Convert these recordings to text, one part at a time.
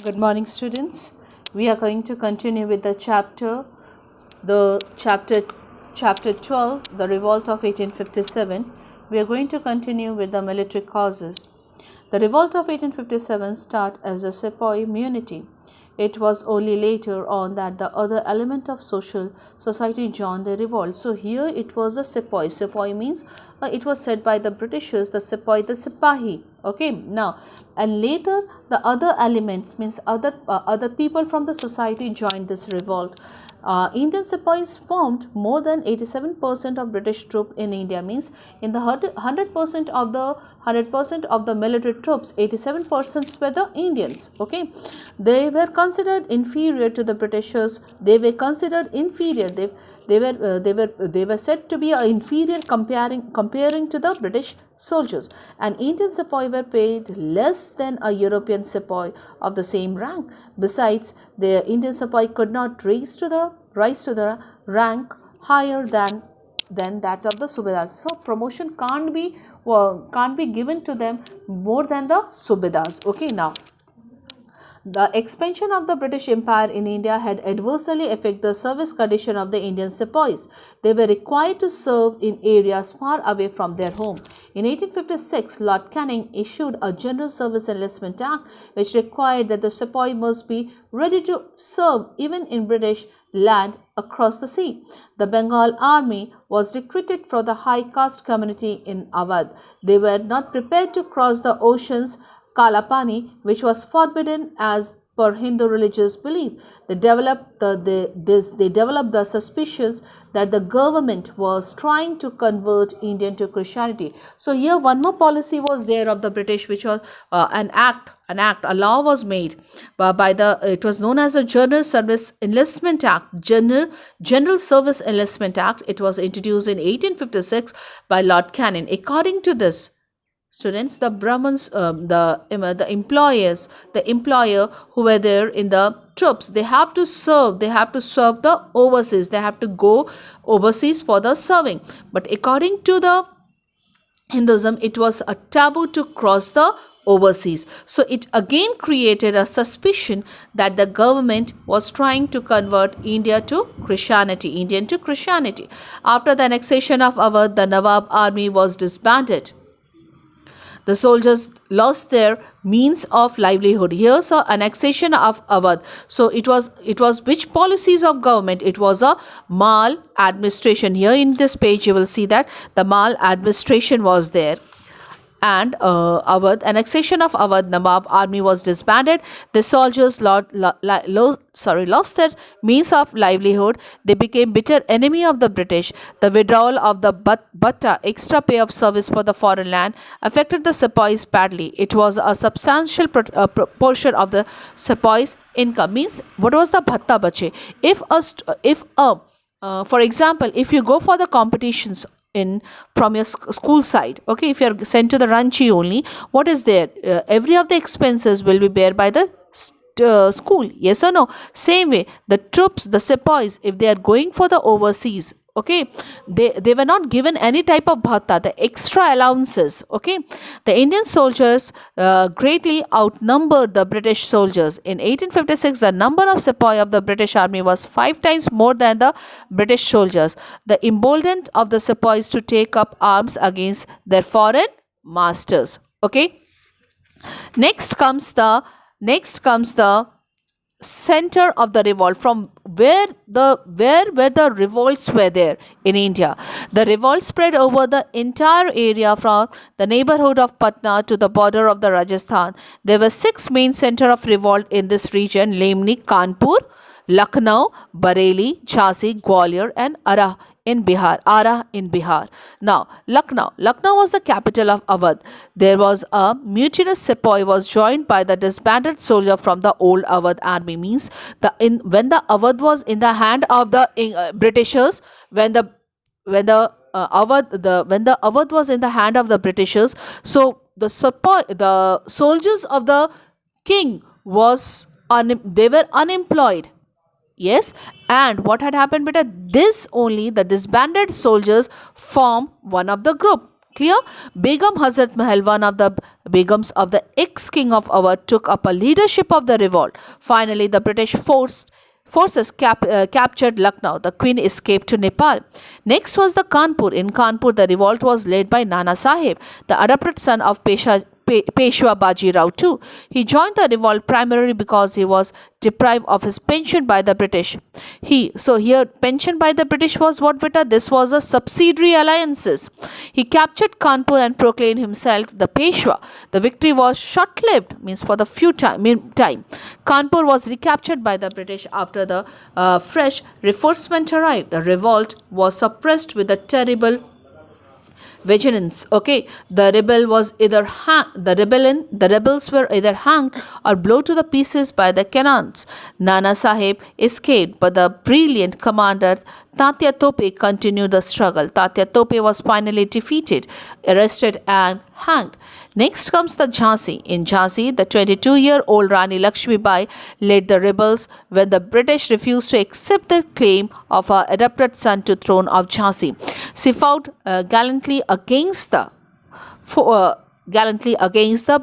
Good morning, students. We are going to continue with the chapter 12, the Revolt of 1857. We are going to continue with the military causes. The Revolt of 1857 started as a sepoy immunity. It was only later on that the other element of society joined the revolt. So here it was a sepoy. Sepoy means it was said by the Britishers, the sepoy, the sipahi. Okay, now and later the other elements means other people from the society joined this revolt. Indian sepoys formed more than 87% of British troops in India. Means in the 100% of the military troops, 87% were the Indians. Okay, they were considered inferior to the Britishers. They were considered inferior. They were said to be inferior comparing to the British soldiers. And Indian sepoy were paid less than a European sepoy of the same rank. Besides, the Indian sepoy could not rise to the rank higher than that of the subedars. So promotion can't be given to them more than the subedars. Okay, now the expansion of the British Empire in India had adversely affected the service condition of the Indian sepoys. They were required to serve in areas far away from their home. In 1856, Lord Canning issued a General Service Enlistment Act which required that the sepoy must be ready to serve even in British land across the sea. The Bengal army was recruited from the high caste community in Awadh. They were not prepared to cross the oceans Kalapani, which was forbidden as per Hindu religious belief. They developed the suspicions that the government was trying to convert Indian to Christianity. So here one more policy was there of the British, which was a law was made it was known as the General Service Enlistment Act, General Service Enlistment Act. It was introduced in 1856 by Lord Canning. According to this, students, the Brahmins, the employer who were there in the troops, they have to serve the overseas. They have to go overseas for the serving. But according to the Hinduism, it was a taboo to cross the overseas. So it again created a suspicion that the government was trying to convert Indian to Christianity. After the annexation of Awadh, the Nawab army was disbanded. The soldiers lost their means of livelihood. Here's an annexation of Awadh. So it was which policies of government? It was a mal administration. Here in this page you will see that the mal administration was there. And annexation of Awadh, Nawab army was disbanded. The soldiers lost their means of livelihood. They became bitter enemy of the British. The withdrawal of the bhatta, extra pay of service for the foreign land, affected the sepoys badly. It was a substantial proportion of the sepoys' income. Means what was the bhatta bache? For example, if you go for the competitions from your school side, okay, if you are sent to the ranchi only, what is there? Every of the expenses will be bear by the school. Yes or no? Same way, the troops, the sepoys, if they are going for the overseas, okay, they were not given any type of bhatta, the extra allowances. Okay, the Indian soldiers greatly outnumbered the British soldiers. In 1856, the number of sepoy of the British army was 5 times more than the British soldiers. The emboldened of the sepoys to take up arms against their foreign masters. Okay, next comes the center of the revolt, from where the revolts were there in India. The revolt spread over the entire area from the neighborhood of Patna to the border of the Rajasthan. There were 6 main centers of revolt in this region, namely Kanpur, Lucknow, Bareilly, Jhansi, Gwalior and Ara in Bihar. Now, Lucknow was the capital of Awadh. There was a mutinous sepoy was joined by the disbanded soldier from the old Awadh army. Means when the Awadh was in the hand of the Britishers, when the Awadh was in the hand of the Britishers, so the soldiers of the king they were unemployed. Yes, and what had happened beta? This only the disbanded soldiers form one of the group Clear? Begum Hazrat Mahal, one of the Begums of the ex-king of Awadh, took up a leadership of the revolt. Finally, the British forces captured Lucknow. The queen escaped to Nepal. Next was the Kanpur. In Kanpur, the revolt was led by Nana Sahib, the adopted son of Peshwa Baji Rao too. He joined the revolt primarily because he was deprived of his pension by the British. So here pension by the British was what, beta? This was a subsidiary alliances. He captured Kanpur and proclaimed himself the Peshwa. The victory was short-lived, means for the few time. Kanpur was recaptured by the British after the fresh reinforcement arrived. The revolt was suppressed with a terrible vigilance. Okay, the rebels were either hanged or blown to the pieces by the cannons. Nana Sahib escaped, but the brilliant commander Tatya Tope continued the struggle. Tatya Tope was finally defeated, arrested and hanged. Next comes the Jhansi. In Jhansi, the 22-year-old Rani Lakshmi Bai led the rebels when the British refused to accept the claim of her adopted son to throne of Jhansi. She fought gallantly against the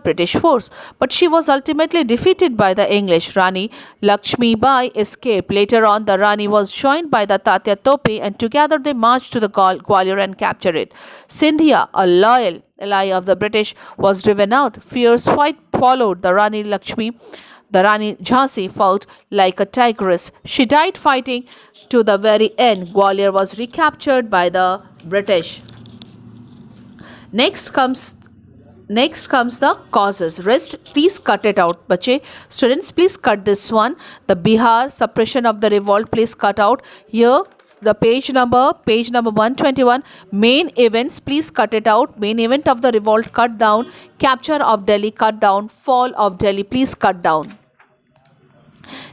British force, but she was ultimately defeated by the English. Rani Lakshmi Bai escaped. Later on, the Rani was joined by the Tatya Tope, and together they marched to the Gwalior and captured it. Sindhia, a loyal ally of the British, was driven out. Fierce fight followed. The Rani Jhansi fought like a tigress. She died fighting to the very end. Gwalior was recaptured by the British. Next comes the causes. Rest, please cut it out, bache. Students, please cut this one. The Bihar suppression of the revolt, please cut out. Here, the page number 121. Main events, please cut it out. Main event of the revolt, cut down. Capture of Delhi, cut down. Fall of Delhi, please cut down.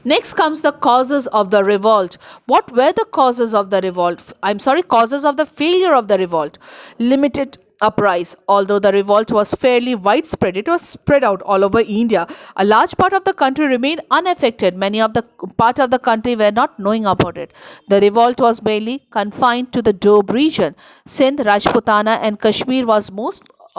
Next comes the causes of the revolt. What were the causes of the revolt? Causes of the failure of the revolt. Limited uprising. Although the revolt was fairly widespread, it was spread out all over India. A large part of the country remained unaffected. Many of the part of the country were not knowing about it. The revolt was mainly confined to the Doab region. Sindh, Rajputana and Kashmir was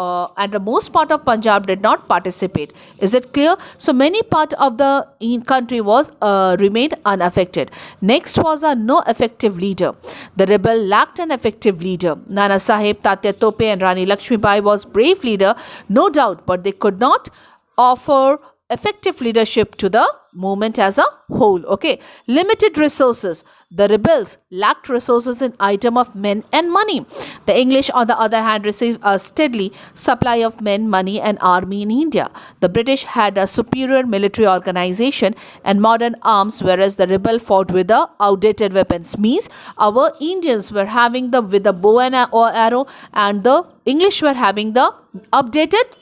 and the most part of Punjab did not participate. Is it clear? So many part of the country was remained unaffected. Next was a no effective leader. The rebel lacked an effective leader. Nana Sahib, Tatya Tope and Rani Lakshmi Bai was brave leader, no doubt, but they could not offer effective leadership to the movement as a whole. Okay, limited resources. The rebels lacked resources in item of men and money. The English, on the other hand, received a steady supply of men, money and army in India. The British had a superior military organization and modern arms, whereas the rebel fought with the outdated weapons. Means our Indians were having with the bow and arrow, and the English were having the updated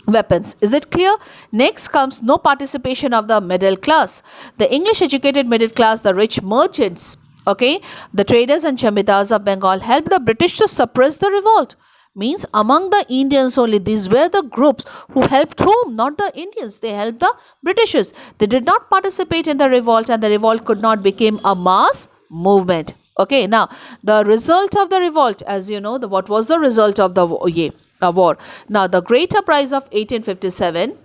weapons. Is it clear? Next comes no participation of the middle class. The English educated middle class, the rich merchants, okay, the traders and jamidars of Bengal helped the British to suppress the revolt. Means among the Indians only, these were the groups who helped whom? Not the Indians. They helped the Britishers. They did not participate in the revolt, and the revolt could not become a mass movement. Okay, now the result of the revolt, as you know, what was the result of the war? Now, the Great Uprising of 1857.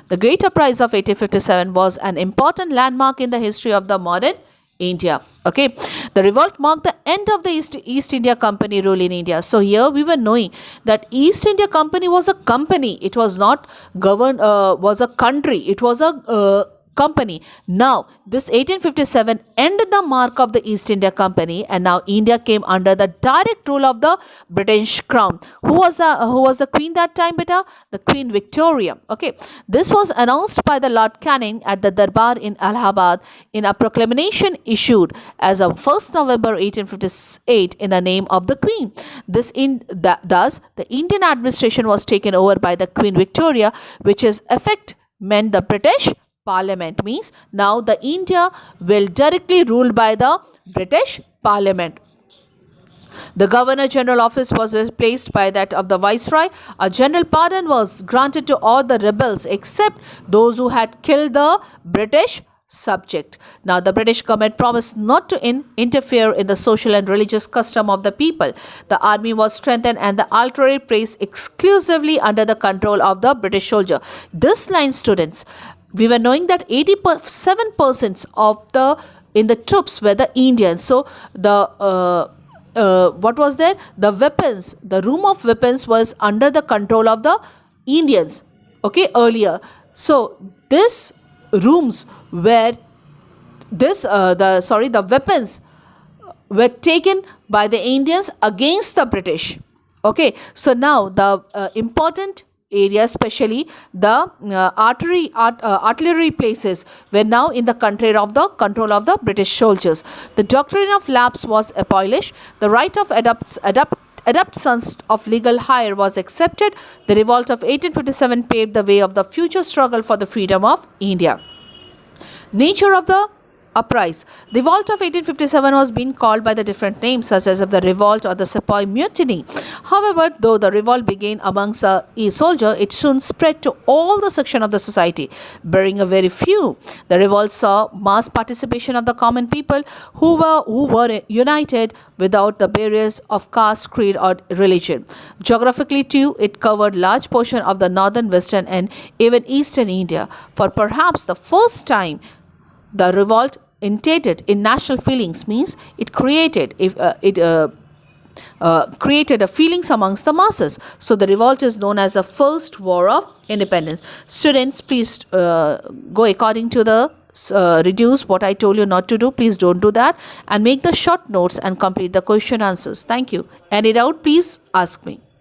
The Great Uprising of 1857 was an important landmark in the history of the modern India. Okay, the revolt marked the end of the East India Company rule in India. So here we were knowing that East India Company was a company. It was not governed, was a country. It was a company. Now, this 1857 ended the mark of the East India Company, and now India came under the direct rule of the British Crown. Who was the queen that time, beta? The Queen Victoria. Okay, this was announced by the Lord Canning at the Darbar in Allahabad in a proclamation issued as of 1st November 1858 in the name of the Queen. Thus, the Indian administration was taken over by the Queen Victoria, which is effect meant the British Parliament. Means now the India will directly ruled by the British Parliament. The Governor General office was replaced by that of the Viceroy. A general pardon was granted to all the rebels except those who had killed the British subject. Now, the British government promised not to interfere in the social and religious custom of the people. The army was strengthened and the artillery placed exclusively under the control of the British soldier. This line, students, we were knowing that 87% of the troops were the Indians. So what was there? The weapons, the room of weapons was under the control of the Indians. Okay, earlier. So this rooms where the weapons were taken by the Indians against the British. Okay, so now the important area, especially the artillery places, were now in the control of the British soldiers. The doctrine of lapse was abolished. The right of adoptions of legal hire was accepted. The revolt of 1857 paved the way of the future struggle for the freedom of India. Nature of the uprising. The revolt of 1857 was being called by the different names, such as the revolt or the sepoy mutiny. However, though the revolt began amongst a soldier, it soon spread to all the section of the society, bearing a very few. The revolt saw mass participation of the common people who were united without the barriers of caste, creed, or religion. Geographically too, it covered large portion of the northern, western, and even eastern India. For perhaps the first time, the revolt entailed in national feelings, means it created created a feelings amongst the masses. So the revolt is known as the first war of independence. Students, please go according to the reduce what I told you not to do. Please don't do that, and make the short notes and complete the question answers. Thank you. Any doubt, please ask me.